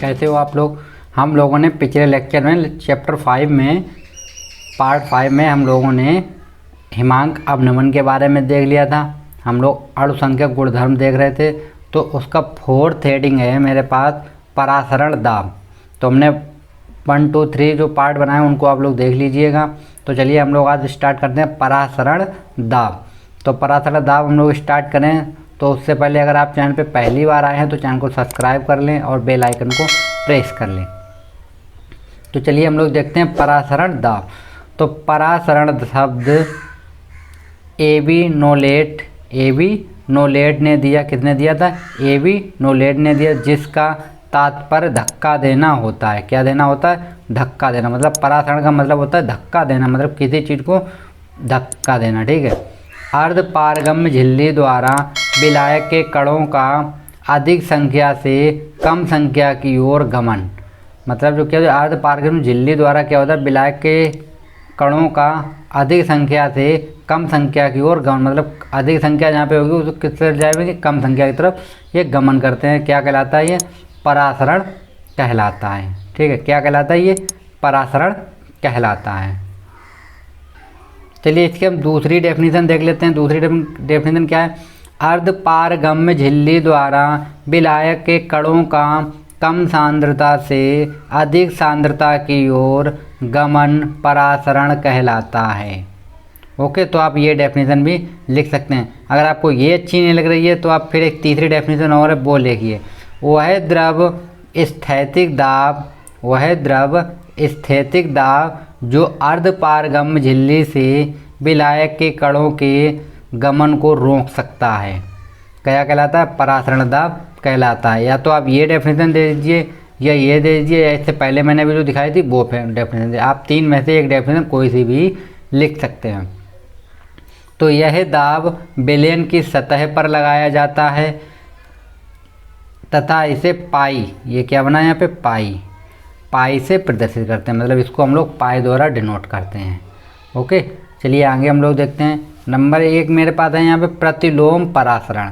कैसे हो आप लोग। हम लोगों ने पिछले लेक्चर में चैप्टर 5 में पार्ट 5 में हम लोगों ने हिमांक अवनमन के बारे में देख लिया था। हम लोग अणुसंख्यक गुणधर्म देख रहे थे। तो उसका 4th हेडिंग है मेरे पास परासरण दाब। तो हमने 1, 2, 3 जो पार्ट बनाए उनको आप लोग देख लीजिएगा। तो चलिए हम लोग आज स्टार्ट करते हैं परासरण दाब। तो परासरण दाब हम लोग स्टार्ट करें तो उससे पहले अगर आप चैनल पे पहली बार आए हैं तो चैनल को सब्सक्राइब कर लें और बेल आइकन को प्रेस कर लें। तो चलिए हम लोग देखते हैं परासरण दाब। तो परासरण शब्द एबी नोलेट ने दिया, किसने दिया था? एबी नोलेट ने दिया, जिसका तात्पर्य धक्का देना होता है। क्या देना होता है? धक्का देना। मतलब परासरण का मतलब होता है धक्का देना, मतलब किसी चीज़ को धक्का देना। ठीक है। अर्धपारगम्य झिल्ली द्वारा विलायक के कणों का अधिक संख्या से कम संख्या की ओर गमन। मतलब जो क्या है अर्धपारगम्य झिल्ली द्वारा क्या होता है? विलायक के कणों का अधिक संख्या से कम संख्या की ओर गमन। मतलब अधिक संख्या जहाँ पे होगी उसको किस तरफ जाएगी? कम संख्या की तरफ ये गमन करते हैं। क्या कहलाता है? ये परासरण कहलाता है। ठीक है। क्या कहलाता है? ये परासरण कहलाता है। चलिए इसकी हम दूसरी डेफिनेशन देख लेते हैं। दूसरी डेफिनेशन क्या है? अर्धपारगम्य झिल्ली द्वारा विलायक के कणों का कम सांद्रता से अधिक सांद्रता की ओर गमन परासरण कहलाता है। ओके, तो आप ये डेफिनेशन भी लिख सकते हैं। अगर आपको ये अच्छी नहीं लग रही है तो आप फिर एक तीसरी डेफिनेशन और है, वो लिखिए। वह द्रव स्थैतिक दाब जो अर्धपारगम्य झिल्ली से विलायक के कणों के गमन को रोक सकता है। क्या कहलाता है? परासरण दाब कहलाता है। या तो आप ये डेफिनेशन दे दीजिए या ये दे दीजिए, या इससे पहले मैंने भी जो दिखाई थी वो डेफिनेशन दे। आप तीन में से एक डेफिनेशन कोई सी भी लिख सकते हैं। तो यह दाब विलयन की सतह पर लगाया जाता है तथा इसे पाई, ये क्या बना है यहाँ पे? पाई से प्रदर्शित करते हैं। मतलब इसको हम लोग पाई द्वारा डिनोट करते हैं। ओके, चलिए आगे हम लोग देखते हैं। नंबर 1 मेरे पास है यहाँ पे प्रतिलोम परासरण।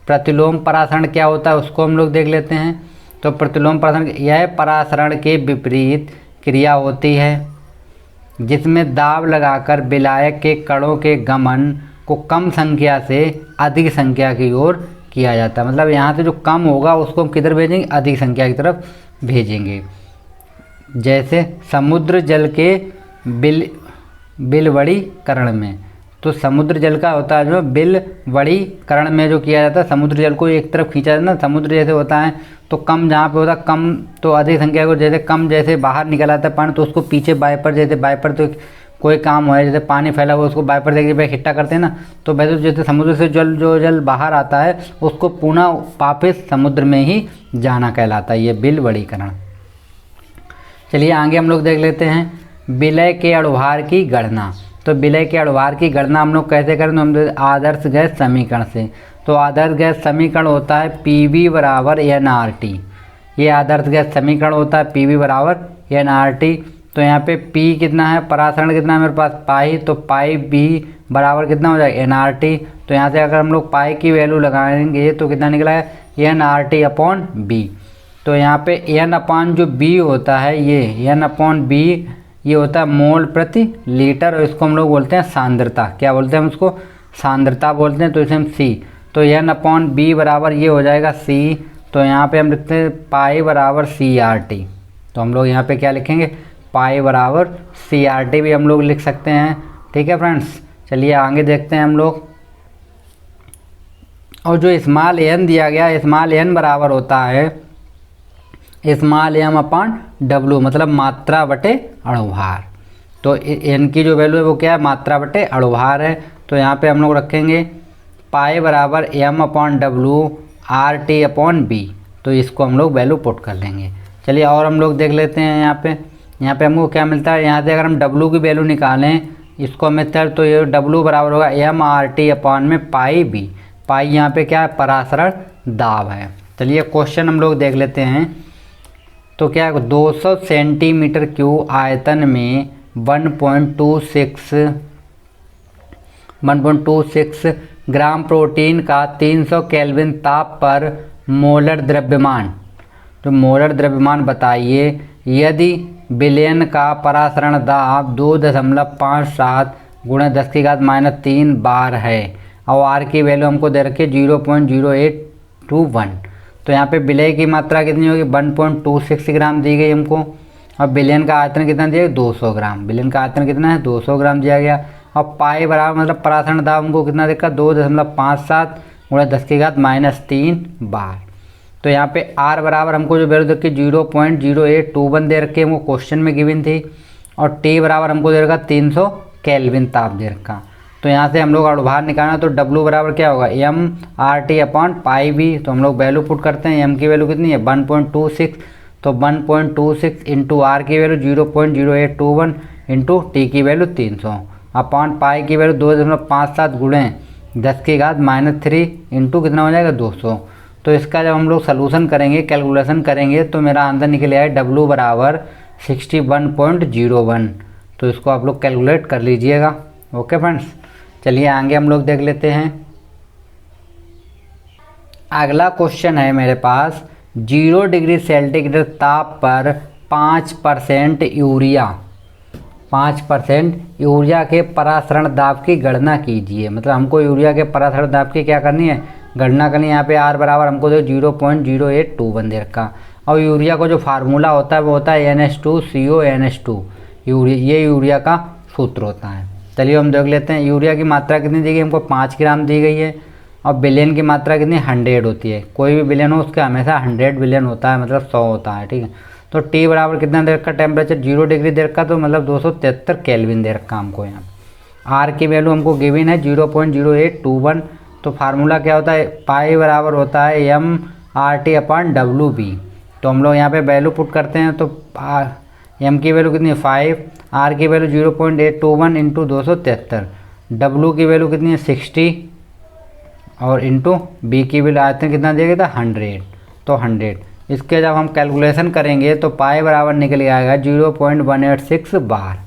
प्रतिलोम परासरण क्या होता है उसको हम लोग देख लेते हैं। तो प्रतिलोम परासरण यह परासरण के विपरीत क्रिया होती है जिसमें दाब लगाकर विलायक के कणों के गमन को कम संख्या से अधिक संख्या की ओर किया जाता है। मतलब यहाँ से जो कम होगा उसको हम किधर भेजेंगे? अधिक संख्या की तरफ भेजेंगे। जैसे समुद्र जल के बिलवड़ीकरण में। तो समुद्र जल का होता है जो बिलवड़ीकरण में जो किया जाता है, समुद्र जल को एक तरफ खींचा जाता है ना। समुद्र जैसे होता है तो कम जहाँ पे होता है कम, तो अधिक संख्या को जैसे कम जैसे बाहर निकल आता है पानी तो उसको पीछे बाइपर, जैसे बाइपर तो कोई काम हो जैसे पानी फैला हुआ उसको बाइपर से इकट्ठा करते हैं ना। तो वैसे जैसे समुद्र से जल बाहर आता है उसको पुनः वापस समुद्र में ही जाना कहलाता है ये बिलवड़ीकरण। चलिए आगे हम लोग देख लेते हैं विलय के अणुभार की गणना। तो विलय के अणुभार की गणना हम लोग कैसे करें? तो हम आदर्श गैस समीकरण से। तो आदर्श गैस समीकरण होता है PV बराबर NRT। ये आदर्श गैस समीकरण होता है PV बराबर NRT। तो यहाँ पे P कितना है? परासरण कितना है मेरे पास? पाई। तो पाई B बराबर कितना हो जाएगा? NRT। तो यहाँ से अगर हम लोग पाई की वैल्यू लगाएंगे तो कितना निकला है? NRT upon B। तो यहाँ पे N अपॉन जो B होता है, ये N अपॉन B ये होता है मोल प्रति लीटर, और इसको हम लोग बोलते हैं सांद्रता। क्या बोलते हैं हम उसको? सांद्रता बोलते हैं। तो इसे हम C, तो N अपॉन B बराबर ये हो जाएगा C। तो यहाँ पे हम लिखते हैं पाई बराबर CRT। तो हम लोग यहाँ पे क्या लिखेंगे? पाई बराबर CRT भी हम लोग लिख सकते हैं। ठीक है फ्रेंड्स, चलिए आगे देखते हैं हम लोग। और जो स्मॉल n दिया गया, स्मॉल n बराबर होता है स्मॉल m अपॉन W, मतलब मात्रा बटे अणुभार। तो n की जो वैल्यू है वो क्या है? मात्रा बटे अणुभार है। तो यहाँ पे हम लोग रखेंगे पाई बराबर m upon W RT upon B। तो इसको हम लोग वैल्यू पुट कर लेंगे। चलिए और हम लोग देख लेते हैं यहाँ पे हमको क्या मिलता है। यहाँ से अगर हम W की वैल्यू निकालें इसको मिलता है तो ये W बराबर होगा MRT अपॉन में पाई B। पाई यहाँ पे क्या है? परासरण दाब है। चलिए क्वेश्चन हम लोग देख लेते हैं। तो क्या है? 200 सेंटीमीटर क्यूब आयतन में 1.26 ग्राम प्रोटीन का 300 केल्विन ताप पर मोलर द्रव्यमान जो मोलर द्रव्यमान बताइए यदि विलयन का परासरण दाब 2.57 गुणा 10⁻³ बार है और आर की वैल्यू हमको दे रखी है 0.0821। तो यहाँ पे विलय की मात्रा कितनी होगी 1.26 ग्राम दी गई हमको, और विलयन का आयतन कितना दिया 200 ग्राम। विलयन का आयतन कितना है 200 ग्राम दिया गया, और पाई बराबर मतलब परासरण दाब हमको कितना देखा 2.57 गुणा 10⁻³ बार। तो यहाँ पे आर बराबर हमको जो वैल्यू देखी 0.0821 दे रखी है, हमको क्वेश्चन में गिवन थी, और टी बराबर हमको दे रखा 300 केल्विन ताप दे रखा। तो यहाँ से हम लोग बाहर निकालना, तो डब्लू बराबर क्या होगा m/t/πv। तो हम लोग वैल्यू पुट करते हैं, m की वैल्यू कितनी है 1.26, तो 1.26 इंटू आर की वैल्यू 0.0821 इंटू टी की वैल्यू 300 अपॉन पाई की वैल्यू 2.57 गुणे 10⁻³ इंटू कितना हो जाएगा 200। तो इसका जब हम लोग सलूशन करेंगे, कैलकुलेशन करेंगे, तो मेरा आंसर निकल आएगा डब्लू बराबर 61.01। तो इसको आप लोग कैलकुलेट कर लीजिएगा। ओके फ्रेंड्स, चलिए आगे हम लोग देख लेते हैं। अगला क्वेश्चन है मेरे पास 0 डिग्री सेंटीग्रेड ताप पर 5% यूरिया के परासरण दाब की गणना कीजिए। मतलब हमको यूरिया के परासरण दाब की क्या करनी है, गणना करनी है। यहाँ पे आर बराबर हमको दे 0.0821 दे रखा, और यूरिया का जो फार्मूला होता है वो होता है NH2CO NH2। ये यूरिया का सूत्र होता है। चलिए हम देख लेते हैं। यूरिया की मात्रा कितनी दी गई हमको 5 ग्राम दी गई है, और विलयन की मात्रा कितनी 100 होती है। कोई भी विलयन हो उसका हमेशा 100 विलयन होता है, मतलब 100 होता है, ठीक है। तो टी बराबर कितना दे रखा, टेम्परेचर 0 डिग्री दे रखा, तो मतलब 273 केल्विन दे रखा हमको यहाँ। आर की वैल्यू हमको गिवन है 0.0821। तो फार्मूला क्या होता है, पाई बराबर होता है m/t/WB। तो हम लोग यहाँ पे वैल्यू पुट करते हैं, तो एम की वैल्यू कितनी है 5, आर की वैल्यू 0.821 इंटू 273, डब्लू की वैल्यू कितनी है 60, और इंटू बी की वैल्यू आयतन कितना दिया गया था 100। तो 100 इसके जब हम कैलकुलेशन करेंगे तो पाई बराबर निकल आएगा 0.186 बार।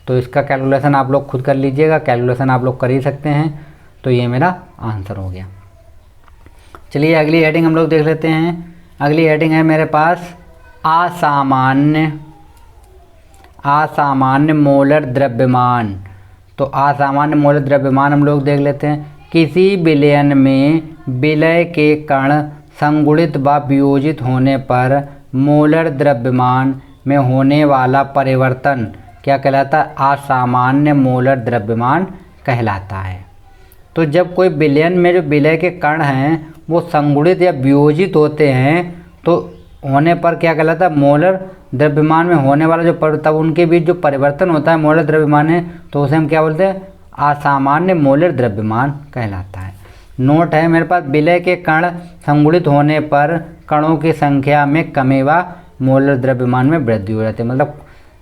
तो इसका कैलकुलेशन आप लोग खुद कर लीजिएगा, कैलकुलेशन आप लोग कर ही सकते हैं। तो ये मेरा आंसर हो गया। चलिए अगली हेडिंग हम लोग देख लेते हैं। अगली हेडिंग है मेरे पास असामान्य मोलर द्रव्यमान। तो असामान्य मोलर द्रव्यमान हम लोग देख लेते हैं। किसी विलयन में विलय के कण संगुणित व वियोजित होने पर मोलर द्रव्यमान में होने वाला परिवर्तन क्या कहलाता है, असामान्य मोलर द्रव्यमान कहलाता है। तो जब कोई विलयन में जो विलय के कण हैं वो संगुणित या वियोजित होते हैं तो होने पर क्या कहलाता है, मोलर द्रव्यमान में होने वाला जो तब उनके बीच जो परिवर्तन होता है मोलर द्रव्यमान है, तो उसे हम क्या बोलते हैं, असामान्य मोलर द्रव्यमान कहलाता है। नोट है मेरे पास, विलय के कण संगुणित होने पर कणों की संख्या में कमी व मोलर द्रव्यमान में वृद्धि हो जाती है। मतलब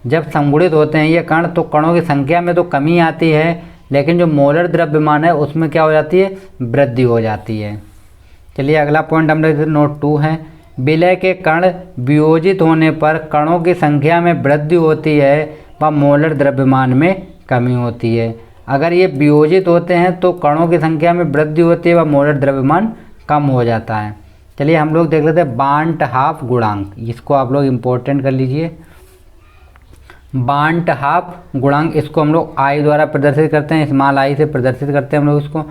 जब संगुणित होते हैं ये कण तो कणों की संख्या में तो कमी आती है, लेकिन जो मोलर द्रव्यमान है उसमें क्या हो जाती है, वृद्धि हो जाती है। चलिए अगला पॉइंट हम लोग नोट 2 है। विलय के कण वियोजित होने पर कणों की संख्या में वृद्धि होती है व मोलर द्रव्यमान में कमी होती है। अगर ये वियोजित होते हैं तो कणों की संख्या में वृद्धि होती है व मोलर द्रव्यमान कम हो जाता है। चलिए हम लोग देख लेते हैं बांट हाफ गुणांक, इसको आप लोग इम्पोर्टेंट कर लीजिए। बांट हाफ गुणांक इसको हम लोग आई द्वारा प्रदर्शित करते हैं, स्मॉल आई से प्रदर्शित करते हैं हम लोग इसको।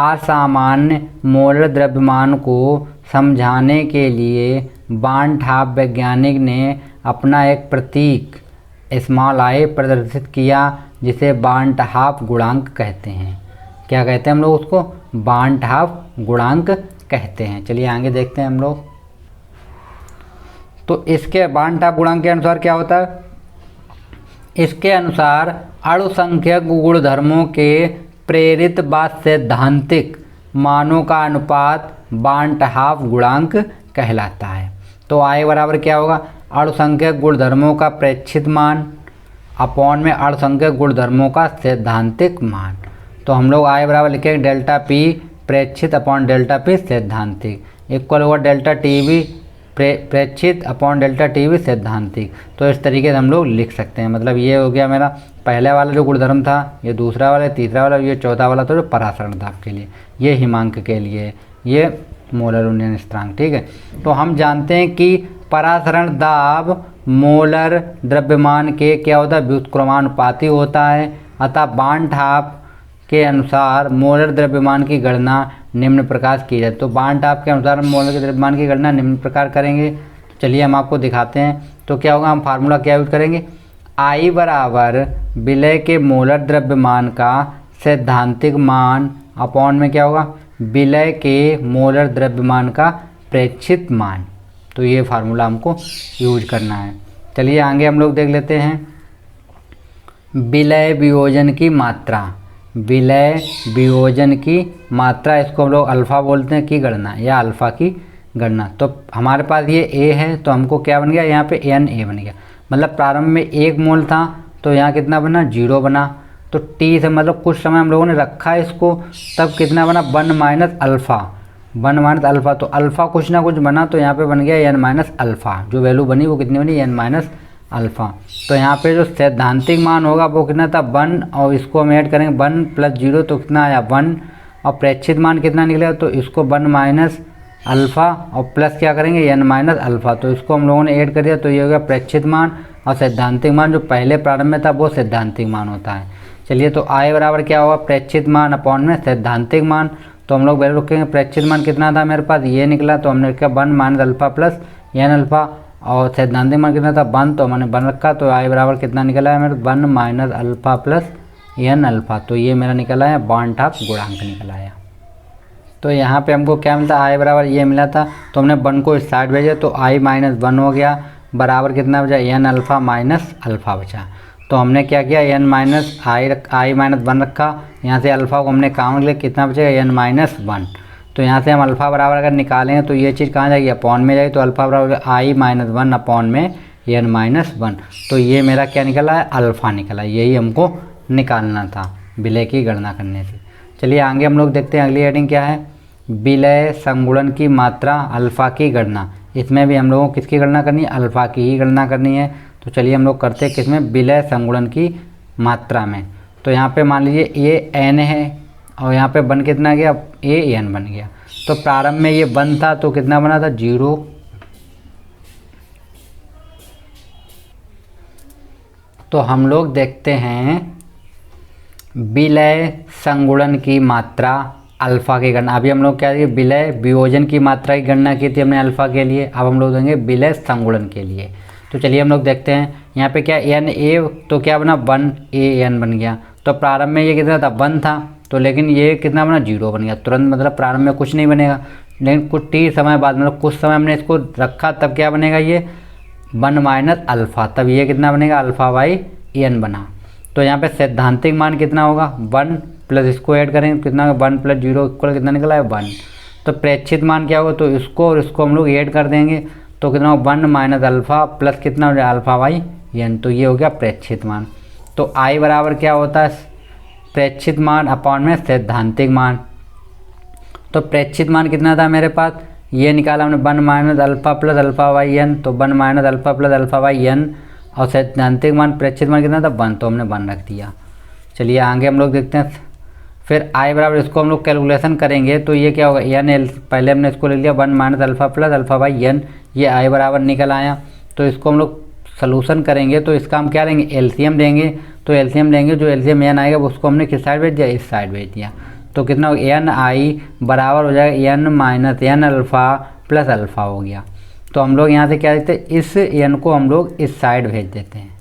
असामान्य मोलर द्रव्यमान को समझाने के लिए बांट हाफ वैज्ञानिक ने अपना एक प्रतीक स्मॉल आई प्रदर्शित किया जिसे बांट हाफ गुणांक कहते हैं। क्या कहते हैं हम लोग उसको, बांट हाफ गुणांक कहते हैं। चलिए आगे देखते हैं हम लोग। तो इसके बांट हाफ गुणांक के अनुसार क्या होता है, इसके अनुसार अणुसंख्यक गुणधर्मों के प्रेरित व सैद्धांतिक मानों का अनुपात बांट हाफ गुणांक कहलाता है। तो आई बराबर क्या होगा, अणुसंख्यक गुणधर्मों का प्रेक्षित मान अपॉन में अणुसंख्यक गुणधर्मों का सैद्धांतिक मान। तो हम लोग आई बराबर लिखेंगे डेल्टा पी प्रेक्षित अपॉन डेल्टा पी सैद्धांतिक इक्वल होगा डेल्टा टी वी प्रेक्षित अपॉन डेल्टा टी वी सैद्धांतिक। तो इस तरीके से हम लोग लिख सकते हैं। मतलब ये हो गया मेरा पहले वाला जो गुणधर्म था, ये दूसरा वाला, तीसरा वाला, ये चौथा वाला तो जो परासरण था आपके लिए, ये हिमांक के लिए, ये मोलर उन्नयन स्थिरांक, ठीक है। तो हम जानते हैं कि परासरण दाब मोलर द्रव्यमान के क्या होता है, व्युत्क्रमानुपाती होता है। अतः बार्नठाप के अनुसार मोलर द्रव्यमान की गणना निम्न प्रकार की जाए। तो बार्नठाप के अनुसार मोलर द्रव्यमान की गणना निम्न प्रकार करेंगे। चलिए हम आपको दिखाते हैं। तो क्या होगा, हम फार्मूला क्या यूज करेंगे, I बराबर विलय के मोलर द्रव्यमान का सैद्धांतिक मान अपॉन में क्या होगा, विलय के मोलर द्रव्यमान का प्रेक्षित मान। तो ये फार्मूला हमको यूज करना है। चलिए आगे हम लोग देख लेते हैं। विलय वियोजन की मात्रा, विलय वियोजन की मात्रा, इसको हम लोग अल्फ़ा बोलते हैं, की गणना या अल्फ़ा की गणना। तो हमारे पास ये ए है, तो हमको क्या बन गया, यहाँ पे एन ए बन गया। मतलब प्रारंभ में 1 मोल था, तो यहाँ कितना बना, 0 बना। तो टी से मतलब कुछ समय हम लोगों ने रखा इसको, तब कितना बना, 1 माइनस अल्फ़ा, 1 माइनस अल्फ़ा। तो अल्फ़ा कुछ ना कुछ बना, तो यहाँ पे बन गया एन माइनस अल्फ़ा। जो वैल्यू बनी वो कितनी बनी, एन माइनस अल्फ़ा। तो यहाँ पे जो सैद्धांतिक मान होगा वो कितना था, 1, और इसको हम ऐड करेंगे 1 + 0, तो कितना आया 1। और प्रेक्षित मान कितना निकलेगा, तो इसको 1 माइनस अल्फ़ा और प्लस क्या करेंगे, एन माइनस अल्फ़ा। तो इसको हम लोगों ने ऐड कर दिया, तो ये हो गया प्रेक्षित मान। और सैद्धांतिक मान जो पहले प्रारंभ में था वो सैद्धांतिक मान होता है। चलिए, तो I बराबर क्या होगा, प्रेक्षित मान अपॉन में सैद्धांतिक मान। तो हम लोग वैल्यू रखेंगे, प्रेक्षित मान कितना था मेरे पास, ये निकला। तो हमने रखा 1 minus alpha plus N alpha. और सैद्धांतिक मान कितना था, 1, तो हमने 1 रखा। तो I बराबर कितना निकला है मेरे, 1 minus alpha plus N alpha. तो ये मेरा निकला है बार्नठाप गुणांक निकला है। तो यहाँ पे हमको क्या मिलता है, I बराबर ये मिला था, तो हमने 1 को इस साइड भेजा, तो I माइनस 1 हो गया, बराबर कितना बचा, एन अल्फ़ा माइनस अल्फ़ा बचा। तो हमने क्या किया, एन माइनस आई माइनस 1 रखा, यहाँ से अल्फ़ा को हमने काम लिया, कितना बचेगा, एन माइनस 1। तो यहाँ से हम अल्फ़ा बराबर अगर निकालेंगे तो ये चीज़ कहाँ जाएगी, अपॉन में जाएगी। तो अल्फ़ा बराबर I माइनस 1 अपॉन में एन माइनस 1। तो ये मेरा क्या निकला है, अल्फ़ा निकला। यही हमको निकालना था विलय की गणना करने से। चलिए आगे हम लोग देखते हैं, अगली हेडिंग क्या है, विलय संगुणन की मात्रा अल्फ़ा की गणना। इसमें भी हम लोगों को किसकी गणना करनी है, अल्फ़ा की ही गणना करनी है। तो चलिए हम लोग करते हैं किसमें, विलय संगुणन की मात्रा में। तो यहाँ पे मान लीजिए ये एन है, और यहाँ पे 1 कितना गया, ए एन बन गया। तो प्रारंभ में ये 1 था, तो कितना बना था, 0। तो हम लोग देखते हैं विलय संगुणन की मात्रा अल्फ़ा की गणना। अभी हम लोग क्या है, विलय वियोजन की मात्रा की गणना की थी हमने अल्फ़ा के लिए। अब हम लोग देंगे विलय संगुणन के लिए। तो चलिए हम लोग देखते हैं, यहाँ पे क्या एन ए, तो क्या बना, 1 ए एन बन गया। तो प्रारंभ में ये कितना था, 1 था, तो लेकिन ये कितना बना, 0 बन गया तुरंत। मतलब प्रारंभ में कुछ नहीं बनेगा, लेकिन कुछ टी समय बाद, मतलब कुछ समय हमने इसको रखा, तब क्या बनेगा, ये 1 माइनस अल्फ़ा। तब ये कितना बनेगा, अल्फ़ा बाई एन बना। तो यहाँ पे सैद्धांतिक मान कितना होगा, 1 प्लस इसको ऐड करेंगे, कितना 1 + 0 इक्वल कितना निकला है, 1। तो प्रेक्षित मान क्या होगा, तो इसको और इसको हम लोग ऐड कर देंगे, तो कितना होगा, 1 माइनस अल्फ़ा प्लस कितना हो जाए, अल्फ़ा बाई एन। तो ये हो गया प्रेक्षित मान। तो I बराबर क्या होता है, प्रेक्षित मान अपॉन में सैद्धांतिक मान। तो प्रेक्षित मान कितना था मेरे पास, ये निकाला हमने 1 minus alpha plus alpha by N. तो 1 minus alpha plus alpha by N. और सैद्धांतिक मान प्रेक्षित मान कितना था, 1, तो हमने 1 रख दिया। चलिए आगे हम लोग देखते हैं। फिर I बराबर इसको हम लोग कैलकुलेशन करेंगे, तो ये क्या होगा, एन एल, पहले हमने इसको ले लिया 1 minus alpha plus alpha by N, ये I बराबर निकल आया। तो इसको हम लोग सलूशन करेंगे, तो इसका हम क्या लेंगे, एलसीएम लेंगे। तो एलसीएम लेंगे, जो एलसीएम एन आएगा उसको हमने किस साइड भेज दिया, इस साइड भेज दिया। तो कितना हो, एन आई बराबर हो जाएगा N minus N alpha plus alpha हो गया। तो हम लोग यहाँ से क्या देते हैं, इस एन को हम लोग इस साइड भेज देते हैं।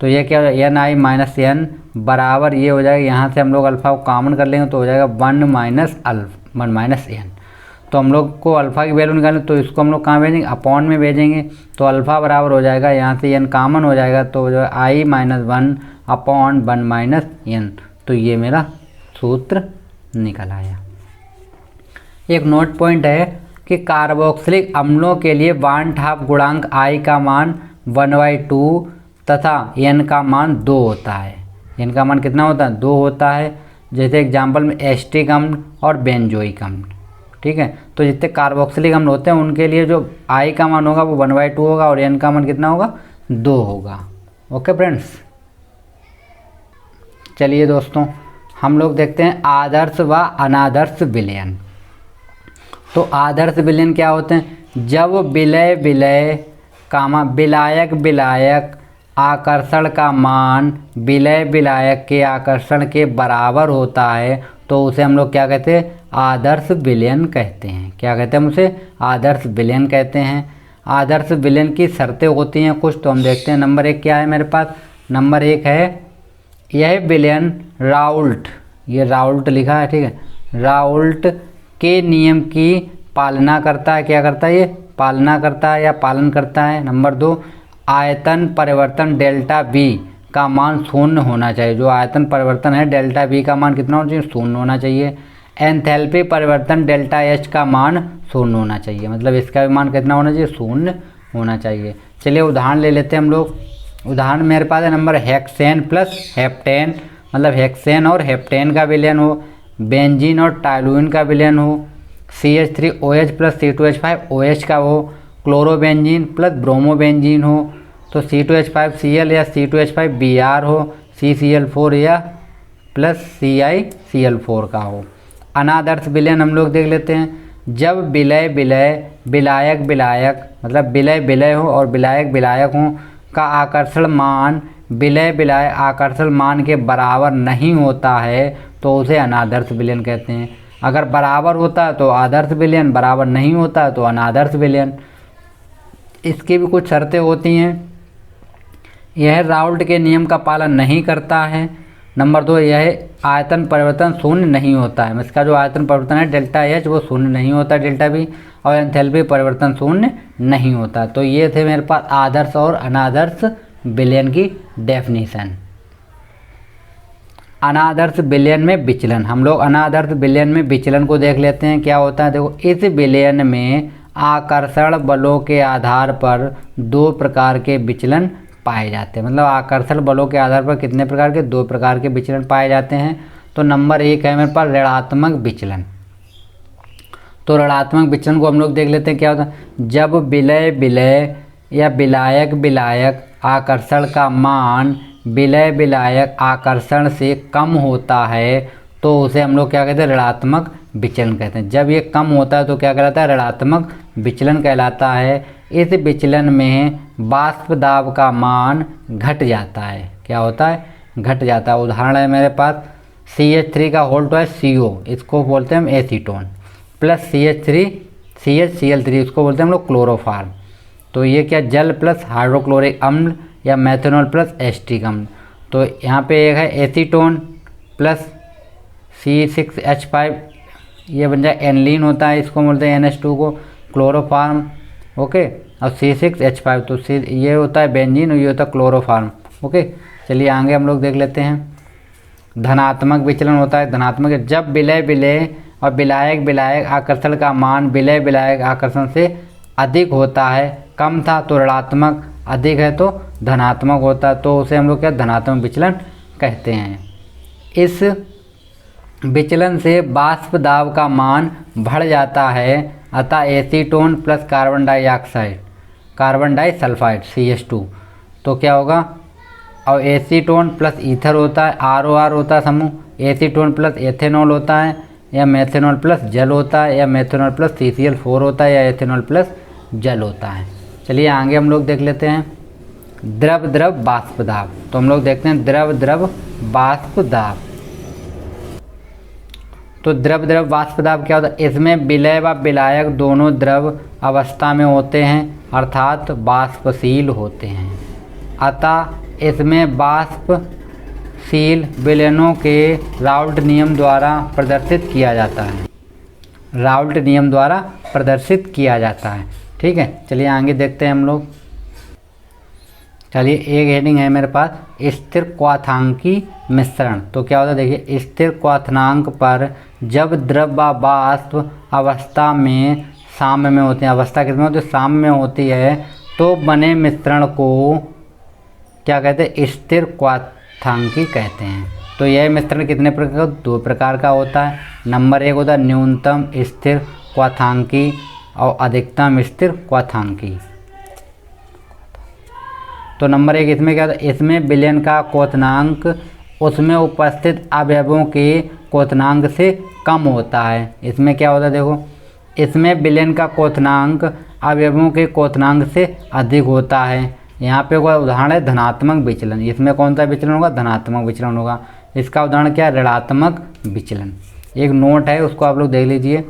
तो ये क्या हो जाएगा, एन आई माइनस एन बराबर ये हो जाएगा, यहाँ से हम लोग अल्फ़ा को कॉमन कर लेंगे, तो हो जाएगा 1 माइनस एन। तो हम लोग को अल्फ़ा की वैल्यू निकालें, तो इसको हम लोग कहाँ भेजेंगे, अपॉन में भेजेंगे। तो अल्फ़ा बराबर हो जाएगा, यहाँ से एन कॉमन हो जाएगा, तो जो I minus 1 upon 1 minus N. तो ये मेरा सूत्र निकल आया। एक नोट पॉइंट है कि कार्बोक्सिलिक अम्लों के लिए बार्नठाप गुणांक I का मान 1/2 तथा n का मान 2 होता है। n का मान कितना होता है, 2 होता है। जैसे एग्जाम्पल में एस्टिक अम्ल और बेंजोइक अम्ल, ठीक है। तो जितने कार्बोक्सिलिक अम्ल होते हैं उनके लिए जो I का मान होगा वो 1/2 होगा, और n का मान कितना होगा, 2 होगा। ओके फ्रेंड्स, चलिए दोस्तों हम लोग देखते हैं आदर्श व अनादर्श विलयन। तो आदर्श विलयन क्या होते हैं, जब विलय कामा विलायक विलायक आकर्षण का मान विलय विलायक के आकर्षण के बराबर होता है तो उसे हम लोग क्या कहते हैं, आदर्श विलयन कहते हैं। क्या कहते हैं, हम उसे आदर्श विलयन कहते हैं। आदर्श विलयन की शर्तें होती हैं कुछ, तो हम देखते हैं। नंबर 1 क्या है मेरे पास, नंबर 1 है यह विलयन राउल्ट, ये राउल्ट लिखा है, ठीक है, राउल्ट के नियम की पालना करता है। क्या करता है, ये पालना करता है या पालन करता है। नंबर 2 आयतन परिवर्तन डेल्टा बी का मान शून्य होना चाहिए। जो आयतन परिवर्तन है डेल्टा बी का मान कितना होना चाहिए, शून्य होना चाहिए। एंथैल्पी परिवर्तन डेल्टा एच का मान शून्य होना चाहिए, मतलब इसका भी मान कितना होना चाहिए, शून्य होना चाहिए। चलिए उदाहरण ले लेते हैं हम लोग। उदाहरण मेरे पास है नंबर हेक्सेन प्लस हेप्टेन, मतलब हेक्सेन और हेप्टेन का विलयन हो, बेंजीन और टाइलुइन का विलयन हो, CH3OH प्लस C2H5OH का हो, क्लोरोबेंजीन प्लस ब्रोमोबेंजीन हो, तो C2H5Cl या C2H5Br हो, CCl4 या प्लस CiCl4 का हो। अनादर्श विलयन हम लोग देख लेते हैं। जब विलय विलय विलायक विलायक, मतलब विलय विलय हो और विलायक विलायक हो का आकर्षण मान विलय विलायक आकर्षण मान के बराबर नहीं होता है तो उसे अनादर्श विलयन कहते हैं। अगर बराबर होता है तो आदर्श विलयन, बराबर नहीं होता है तो अनादर्श विलयन। इसकी भी कुछ शर्तें होती हैं। यह राउल्ट के नियम का पालन नहीं करता है। नंबर 2 यह आयतन परिवर्तन शून्य नहीं होता है, इसका जो आयतन परिवर्तन है डेल्टा एच वो शून्य नहीं होता डेल्टा बी, और एंथैल्पी परिवर्तन शून्य नहीं होता। तो ये थे मेरे पास आदर्श और अनादर्श विलयन की डेफिनेशन। अनादर्श विलयन में विचलन, हम लोग अनादर्श विलयन में विचलन को देख लेते हैं। क्या होता है, देखो इस विलयन में आकर्षण बलों के आधार पर 2 प्रकार के विचलन पाए जाते हैं। मतलब आकर्षण बलों के आधार पर कितने प्रकार के, 2 प्रकार के विचलन पाए जाते हैं। तो नंबर 1 है मेरे पास ऋणात्मक विचलन। तो ऋणात्मक विचलन को हम लोग देख लेते हैं। क्या होता है, जब विलय विलय या विलायक विलायक आकर्षण का मान विलय विलायक आकर्षण से कम होता है तो उसे हम लोग क्या कहते हैं, ऋणात्मक विचलन कहते हैं। जब ये कम होता है तो क्या कहलाता है, ऋणात्मक विचलन कहलाता है। इस विचलन में वाष्प दाब का मान घट जाता है। क्या होता है, घट जाता है। उदाहरण है मेरे पास CH3 का होल्ड है CO, इसको बोलते हैं हम एसीटोन, प्लस CH3CHCl3 इसको बोलते हैं हम लोग क्लोरोफार्म। तो ये क्या, जल प्लस हाइड्रोक्लोरिक अम्ल या मेथनॉल प्लस एस्टिक अम्ल। तो यहाँ पे एक है एसीटोन प्लस C6H5, ये बन जाए एनलीन होता है, इसको बोलते हैं NH2 को क्लोरोफार्म, ओके। और C6H5 तो ये होता है बेंजीन और ये होता है क्लोरोफार्म, ओके। चलिए आगे हम लोग देख लेते हैं। धनात्मक विचलन होता है, धनात्मक जब विलय विलय और विलायक विलायक आकर्षण का मान विलय विलायक आकर्षण से अधिक होता है, कम था तो ऋणात्मक, अधिक है तो धनात्मक होता है, तो उसे हम लोग क्या, धनात्मक विचलन कहते हैं। इस विचलन से वाष्प दाब का मान बढ़ जाता है, अतः acetone plus carbon dioxide carbon disulphide CH2 तो क्या होगा, और एसीटोन प्लस ईथर होता है, ROR होता है समूह, एसीटोन प्लस एथेनॉल होता है, या मेथेनॉल प्लस जल होता है, या मेथेनॉल प्लस CCl4 होता है, या एथेनॉल प्लस जल होता है। चलिए आगे हम लोग देख लेते हैं द्रव द्रव वाष्प दाब। तो हम लोग देखते हैं द्रव द्रव वाष्प दाब। तो द्रव द्रव वाष्प दाब क्या होता है, इसमें विलय व विलायक दोनों द्रव अवस्था में होते हैं अर्थात वाष्पशील होते हैं, अतः इसमें वाष्पशील विलयनों के राउल्ट नियम द्वारा प्रदर्शित किया जाता है, राउल्ट नियम द्वारा प्रदर्शित किया जाता है। ठीक है, चलिए आगे देखते हैं हम लोग। चलिए एक हेडिंग है मेरे पास स्थिर क्वाथांकी मिश्रण। तो क्या होता है देखिए, स्थिर क्वाथनांक पर जब द्रव व वाष्प अवस्था में साम्य में होते हैं, अवस्था किसमें होती है, साम्य में होती है, तो बने मिश्रण को क्या कहते हैं, स्थिर क्वाथांकी कहते हैं। तो यह मिश्रण कितने प्रकार, 2 प्रकार का होता है। नंबर 1 होता है न्यूनतम स्थिर क्वाथांकी और अधिकतम स्थिर क्वाथांकी। तो नंबर 1 इसमें क्या होता है, इसमें विलयन का क्वथनांक उसमें उपस्थित अवयवों के क्वथनांक से कम होता है। इसमें क्या होता है देखो, इसमें विलयन का क्वथनांक अवयवों के क्वोथनांक से अधिक होता है। यहाँ पे कोई उदाहरण है धनात्मक विचलन, इसमें कौन सा विचलन होगा, धनात्मक विचलन होगा। इसका उदाहरण क्या है, ऋणात्मक विचलन। एक नोट है उसको आप लोग देख लीजिए।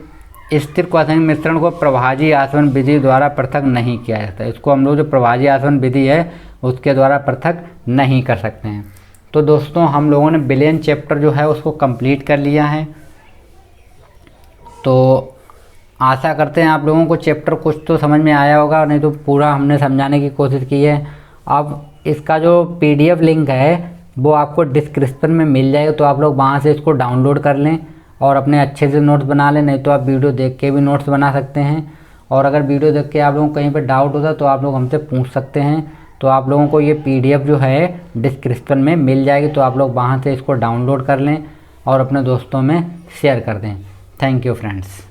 स्थिर क्वथन मिश्रण को प्रभाजी आसवन विधि द्वारा पृथक नहीं किया जाता। इसको हम लोग जो प्रभाजी आसवन विधि है उसके द्वारा पृथक नहीं कर सकते हैं। तो दोस्तों हम लोगों ने विलयन चैप्टर जो है उसको कंप्लीट कर लिया है। तो आशा करते हैं आप लोगों को चैप्टर कुछ तो समझ में आया होगा, नहीं तो पूरा हमने समझाने की कोशिश की है। अब इसका जो PDF लिंक है वो आपको डिस्क्रिप्शन में मिल जाएगा, तो आप लोग वहाँ से इसको डाउनलोड कर लें और अपने अच्छे से नोट्स बना लें। नहीं तो आप वीडियो देख के भी नोट्स बना सकते हैं। और अगर वीडियो देख के आप लोगों को कहीं पर डाउट होता तो आप लोग हमसे पूछ सकते हैं। तो आप लोगों को ये PDF जो है डिस्क्रिप्शन में मिल जाएगी, तो आप लोग वहाँ से इसको डाउनलोड कर लें और अपने दोस्तों में शेयर कर दें। Thank you friends.